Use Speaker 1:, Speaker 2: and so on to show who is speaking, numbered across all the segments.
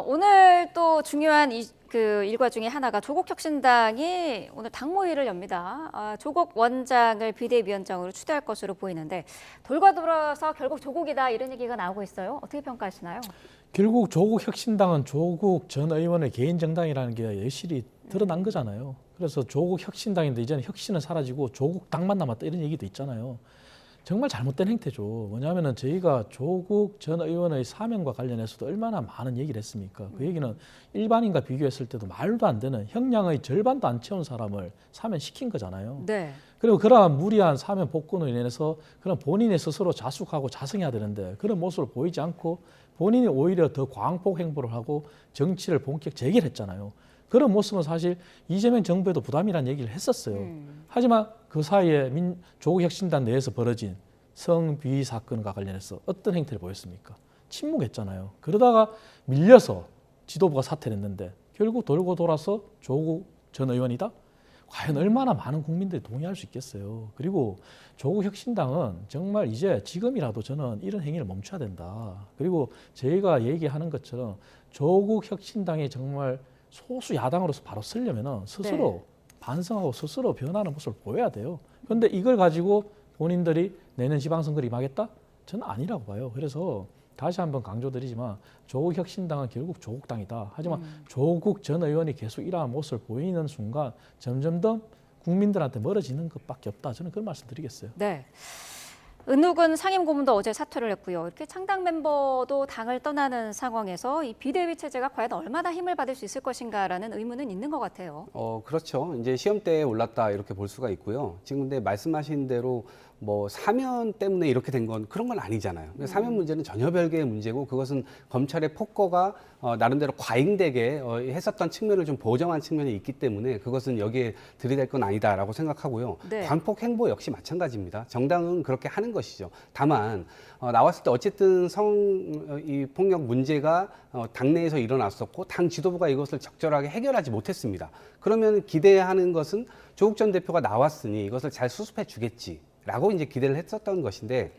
Speaker 1: 오늘 또 중요한 그 일과 중에 하나가 조국혁신당이 오늘 당무회의를 엽니다. 조국 원장을 비대위원장으로 추대할 것으로 보이는데 돌고 돌아서 결국 조국이다 이런 얘기가 나오고 있어요. 어떻게 평가하시나요?
Speaker 2: 결국 조국혁신당은 조국 전 의원의 개인 정당이라는 게 여실히 드러난 거잖아요. 그래서 조국혁신당인데 이제는 혁신은 사라지고 조국당만 남았다 이런 얘기도 있잖아요. 정말 잘못된 행태죠. 뭐냐면은 저희가 조국 전 의원의 사면과 관련해서도 얼마나 많은 얘기를 했습니까? 그 얘기는 일반인과 비교했을 때도 말도 안 되는 형량의 절반도 안 채운 사람을 사면시킨 거잖아요.
Speaker 1: 네.
Speaker 2: 그리고 그러한 무리한 사면 복권으로 인해서 그런 본인이 스스로 자숙하고 자성해야 되는데 그런 모습을 보이지 않고 본인이 오히려 더 광폭 행보를 하고 정치를 본격 재개했잖아요. 그런 모습은 사실 이재명 정부에도 부담이라는 얘기를 했었어요. 하지만 그 사이에 조국혁신당 내에서 벌어진 성비위 사건과 관련해서 어떤 행태를 보였습니까? 침묵했잖아요. 그러다가 밀려서 지도부가 사퇴를 했는데 결국 돌고 돌아서 조국 전 의원이다? 과연 얼마나 많은 국민들이 동의할 수 있겠어요. 그리고 조국혁신당은 정말 이제 지금이라도 저는 이런 행위를 멈춰야 된다. 그리고 저희가 얘기하는 것처럼 조국혁신당이 정말 소수 야당으로서 바로 쓰려면 스스로 반성하고 스스로 변하는 모습을 보여야 돼요. 그런데 이걸 가지고 본인들이 내년 지방선거를 임하겠다? 저는 아니라고 봐요. 그래서 다시 한번 강조드리지만 조국혁신당은 결국 조국당이다. 하지만 조국 전 의원이 계속 이러한 모습을 보이는 순간 점점 더 국민들한테 멀어지는 것밖에 없다. 저는 그런 말씀 드리겠어요.
Speaker 1: 네. 은욱은 상임고문도 어제 사퇴를 했고요. 이렇게 창당 멤버도 당을 떠나는 상황에서 이 비대위 체제가 과연 얼마나 힘을 받을 수 있을 것인가라는 의문은 있는 것 같아요.
Speaker 3: 그렇죠. 이제 시험대에 올랐다 이렇게 볼 수가 있고요. 지금 근데 말씀하신 대로 뭐 사면 때문에 이렇게 된 건 그런 건 아니잖아요. 사면 문제는 전혀 별개의 문제고 그것은 검찰의 폭거가 나름대로 과잉되게 했었던 측면을 좀 보정한 측면이 있기 때문에 그것은 여기에 들이댈 건 아니다라고 생각하고요.
Speaker 1: 네.
Speaker 3: 광폭 행보 역시 마찬가지입니다. 정당은 그렇게 하는 것이죠. 다만 나왔을 때 어쨌든 이 폭력 문제가 당내에서 일어났었고 당 지도부가 이것을 적절하게 해결하지 못했습니다. 그러면 기대하는 것은 조국 전 대표가 나왔으니 이것을 잘 수습해 주겠지라고 이제 기대를 했었던 것인데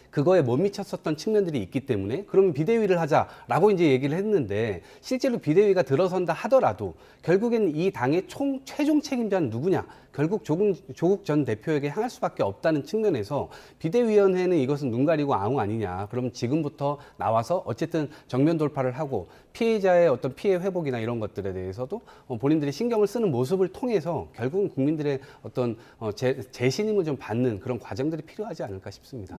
Speaker 3: 그거에 못 미쳤었던 측면들이 있기 때문에 그러면 비대위를 하자라고 이제 얘기를 했는데 실제로 비대위가 들어선다 하더라도 결국엔 이 당의 최종 책임자는 누구냐? 결국 조국 전 대표에게 향할 수밖에 없다는 측면에서 비대위원회는 이것은 눈 가리고 아웅 아니냐. 그럼 지금부터 나와서 어쨌든 정면 돌파를 하고 피해자의 어떤 피해 회복이나 이런 것들에 대해서도 본인들이 신경을 쓰는 모습을 통해서 결국은 국민들의 어떤 재신임을 좀 받는 그런 과정들이 필요하지 않을까 싶습니다.